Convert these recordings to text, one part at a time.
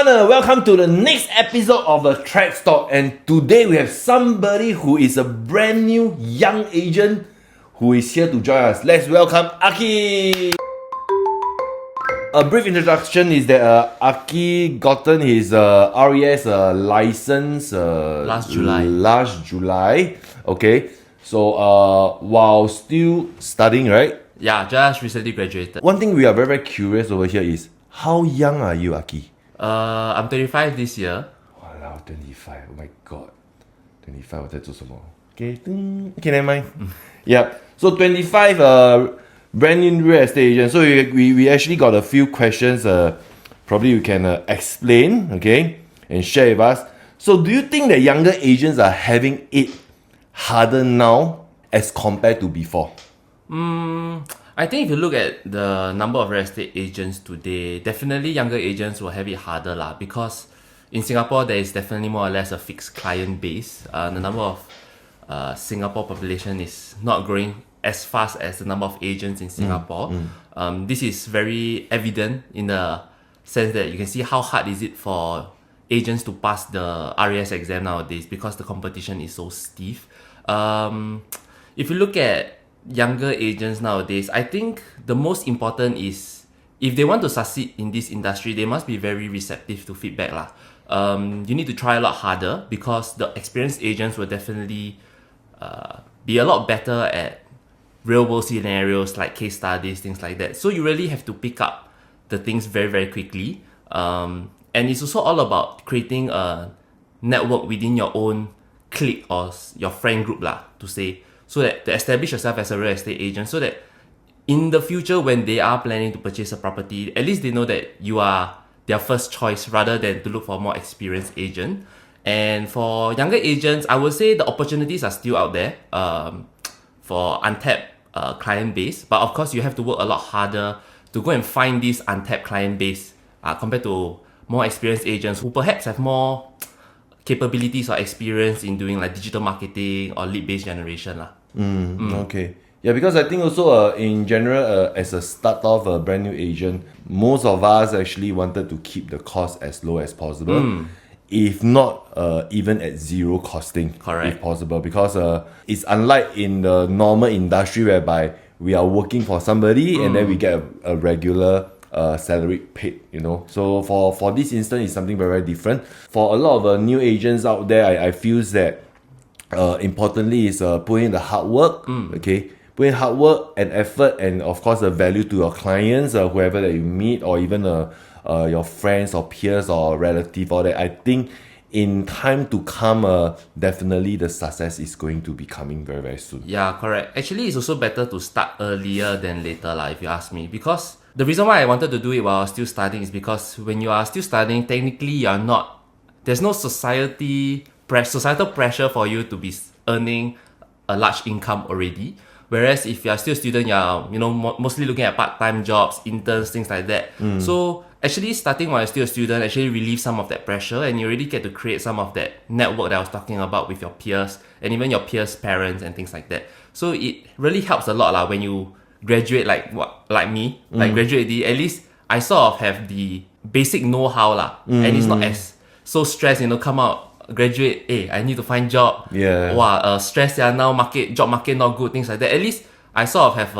everyone, welcome to the next episode of the TrexTalk, and today we have somebody who is a brand new young agent who is here to join us. Let's welcome AKI. A brief introduction is that AKI gotten his RES license last July. Okay, so while still studying, right? Yeah, just recently graduated. One thing we are very, very curious over here is how young are you, AKI? I'm 25 this year. Wow, 25. Oh my god. 25 我在做什么? Okay, okay, never mind. Yeah. So 25 brand new real estate agent. So we actually got a few questions probably you can explain, okay, and share with us. So do you think that younger agents are having it harder now as compared to before? I think if you look at the number of real estate agents today, definitely younger agents will have it harder lah, because in Singapore there is definitely more or less a fixed client base. The number of Singapore population is not growing as fast as the number of agents in Singapore. This is very evident in the sense that you can see how hard is it for agents to pass the RES exam nowadays because the competition is so stiff. If you look at younger agents nowadays, I think the most important is if they want to succeed in this industry, they must be very receptive to feedback lah. You need to try a lot harder because the experienced agents will definitely be a lot better at real world scenarios like case studies, things like that. So you really have to pick up the things very, very quickly. And it's also all about creating a network within your own clique or your friend group lah, to say, so that to establish yourself as a real estate agent, so that in the future when they are planning to purchase a property, at least they know that you are their first choice rather than to look for a more experienced agent. And for younger agents, I would say the opportunities are still out there for untapped client base, but of course you have to work a lot harder to go and find this untapped client base compared to more experienced agents who perhaps have more capabilities or experience in doing like digital marketing or lead-based generation lah. Okay. Yeah, because I think also in general, as a start off a brand new agent, most of us actually wanted to keep the cost as low as possible. If not even at zero costing. Correct. If possible, because it's unlike in the normal industry whereby we are working for somebody and then we get a regular salary paid, you know. So for this instance, it's something very, very different. For a lot of new agents out there, I feel that importantly is putting in the hard work, okay, putting hard work and effort, and of course the value to your clients, whoever that you meet, or even your friends or peers or relative, all that. I think in time to come, definitely the success is going to be coming very, very soon. Yeah, correct. Actually, it's also better to start earlier than later lah, if you ask me, because the reason why I wanted to do it while I was still studying is because when you are still studying, technically there's no societal pressure for you to be earning a large income already. Whereas if you are still a student, you're mostly looking at part-time jobs, interns, things like that. So actually starting while you're still a student actually relieves some of that pressure, and you already get to create some of that network that I was talking about with your peers and even your peers' parents and things like that. So it really helps a lot lah when you graduate like me, like graduate already. At least I sort of have the basic know-how lah, and it's not as so stressed, come out, graduate, I need to find job. Yeah. Wow, stress now, job market not good, things like that. At least I sort of have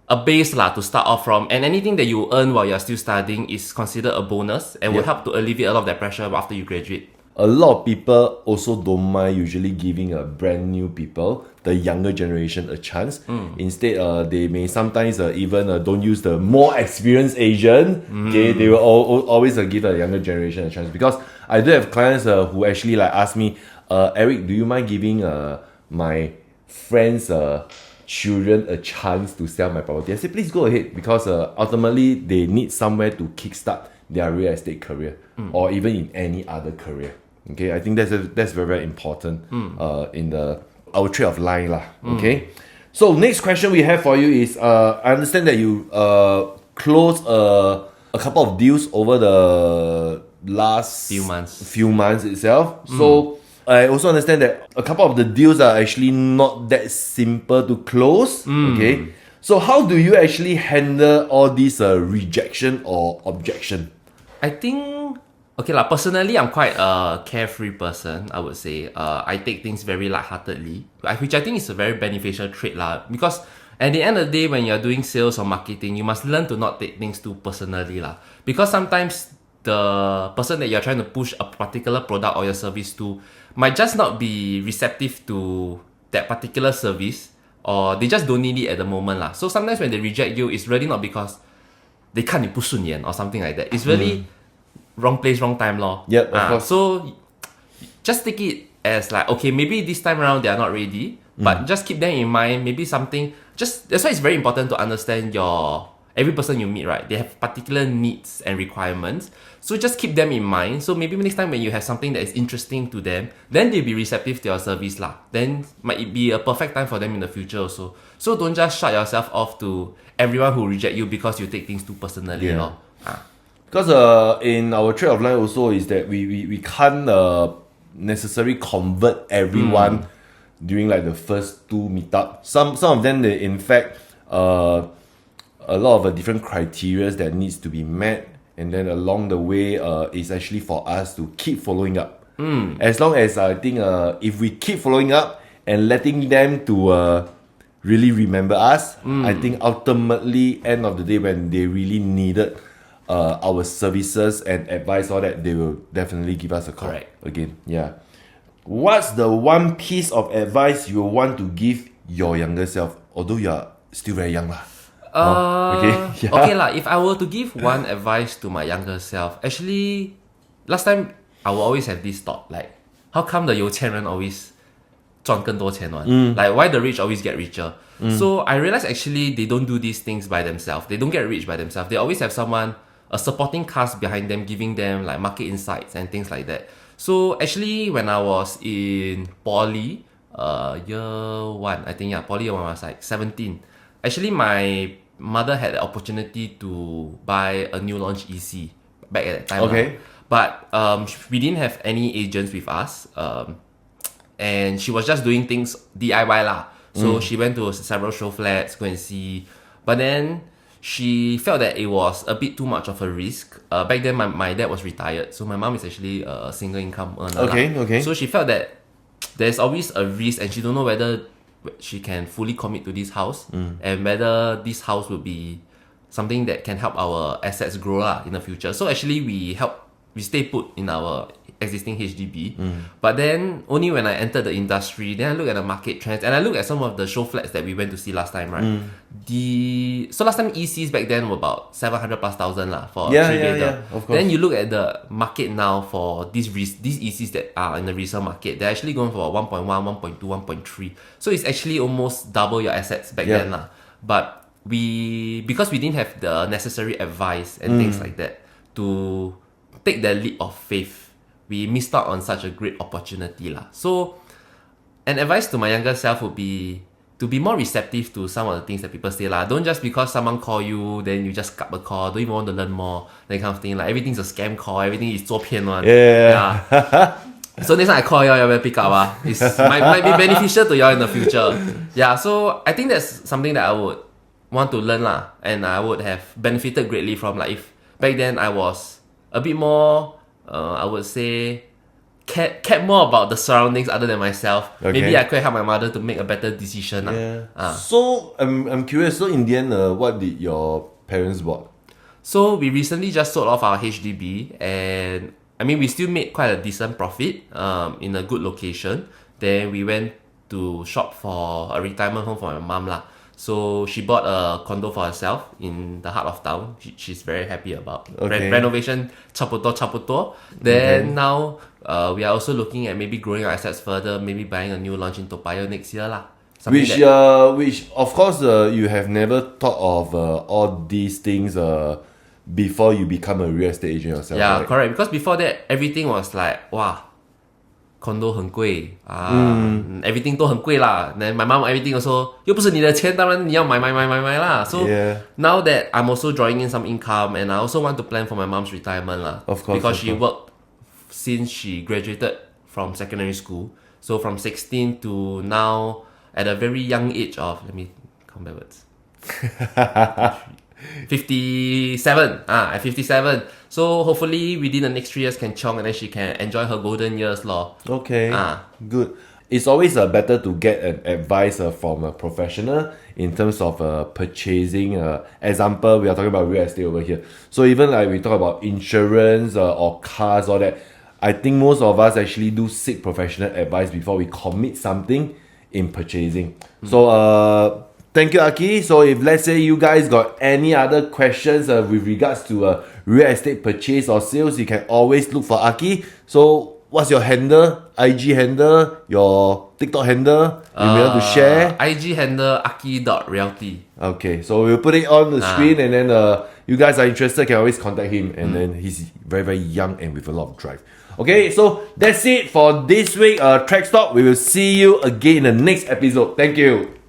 a base lah to start off from, and anything that you earn while you're still studying is considered a bonus and will help to alleviate a lot of that pressure after you graduate. A lot of people also don't mind usually giving a brand new people, the younger generation, a chance. Instead, they may sometimes even don't use the more experienced agent. Okay, they will always give a younger generation a chance, because I do have clients who actually like ask me, Eric, do you mind giving my friends' children a chance to sell my property? I say, please go ahead, because ultimately they need somewhere to kickstart their real estate career, or even in any other career. Okay, I think that's very, very important in our trade of line lah. Okay, so next question we have for you is I understand that you closed a couple of deals over the last few months itself. So I also understand that a couple of the deals are actually not that simple to close. Okay, so how do you actually handle all these rejection or objection? I think okay lah. Personally, I'm quite a carefree person. I would say. I take things very lightheartedly, which I think is a very beneficial trait lah. Because at the end of the day, when you're doing sales or marketing, you must learn to not take things too personally lah. Because sometimes the person that you're trying to push a particular product or your service to might just not be receptive to that particular service, or they just don't need it at the moment lah. So sometimes when they reject you, it's really not because they 看你不顺眼 or something like that. It's really wrong place, wrong time lor. Yep, of course. So just take it as like, okay, maybe this time around they are not ready, but just keep them in mind. Maybe something. Just that's why it's very important to understand every person you meet, right? They have particular needs and requirements. So just keep them in mind. So maybe next time when you have something that is interesting to them, then they'll be receptive to your service lah. Then might it be a perfect time for them in the future also. So don't just shut yourself off to everyone who reject you because you take things too personally. Yeah. Lor. Because in our trade of life also is that we can't necessarily convert everyone during like the first 2 meetup. Some of them they in fact a lot of different criteria that needs to be met, and then along the way it's actually for us to keep following up. As long as I think if we keep following up and letting them to really remember us, I think ultimately end of the day when they really needed our services and advice, all that, they will definitely give us a call. Correct. Again. Yeah. What's the one piece of advice you want to give your younger self, although you are still very young lah? Okay lah. If I were to give one advice to my younger self, actually, last time I will always have this thought like, how come the 有钱人 always 赚更多钱 one? Like why the rich always get richer? So I realized actually they don't do these things by themselves. They don't get rich by themselves. They always have someone, a supporting cast behind them, giving them like market insights and things like that. So actually, when I was in poly, year 1, I think poly year 1, I was like 17. Actually, my mother had the opportunity to buy a new launch EC back at that time. Okay. But we didn't have any agents with us. And she was just doing things DIY lah. So she went to several show flats, go and see. But then she felt that it was a bit too much of a risk. Back then, my dad was retired. So my mom is actually a single income earner. Okay. So she felt that there's always a risk and she don't know whether she can fully commit to this house and whether this house will be something that can help our assets grow lah in the future. So actually we stay put in our existing HDB. But then only when I entered the industry, then I look at the market trends and I look at some of the show flats that we went to see last time, right? So last time ECs back then were about 700 plus thousand lah for a 3-bedder. Of course. Then you look at the market now for these ECs that are in the resale market, they're actually going for 1.1, 1.2, 1.3. So it's actually almost double your assets back then lah. But because we didn't have the necessary advice and things like that to take that leap of faith, we missed out on such a great opportunity lah. So an advice to my younger self would be to be more receptive to some of the things that people say lah. Don't just because someone call you, then you just cut the call. Don't even want to learn more. That kind of thing. Like everything's a scam call. Everything is 做骗 one. Yeah. So next time I call y'all better pick up. It might be beneficial to y'all in the future. Yeah. So I think that's something that I would want to learn lah, and I would have benefited greatly from. Like if back then I was a bit more, I would say, cared more about the surroundings other than myself. Okay. Maybe I could help my mother to make a better decision. Yeah. So I'm curious. So in the end, what did your parents bought? So we recently just sold off our HDB, and I mean we still made quite a decent profit. In a good location. Then we went to shop for a retirement home for my mom lah. So she bought a condo for herself in the heart of town. She's very happy about renovation. 差不多. Then now we are also looking at maybe growing our assets further. Maybe buying a new launch in Toa Payoh next year lah. Which of course you have never thought of all these things before you become a real estate agent yourself. Yeah, right? correct. Because before that everything was like condo 很贵 everything 都很贵啦。Then my mom everything also 又不是你的钱，当然你要买啦。So now that I'm also drawing in some income, and I also want to plan for my mom's retirement lah. Of course, because she worked since she graduated from secondary school. So from 16 to now, at a very young age of, let me count backwards. 57. At 57. So hopefully within the next 3 years can chong and then she can enjoy her golden years lor. Okay, good. It's always better to get an advice from a professional in terms of purchasing. Example, we are talking about real estate over here. So even like we talk about insurance or cars, all that, I think most of us actually do seek professional advice before we commit something in purchasing. So thank you, Aki. So if let's say you guys got any other questions with regards to real estate purchase or sales, you can always look for Aki. So what's your handle? IG handle? Your TikTok handle? You may want to share? IG handle aki.realty. Okay, so we'll put it on the screen, and then you guys are interested can always contact him, and then he's very, very young and with a lot of drive. Okay, so that's it for this week TrexTalk. We will see you again in the next episode. Thank you.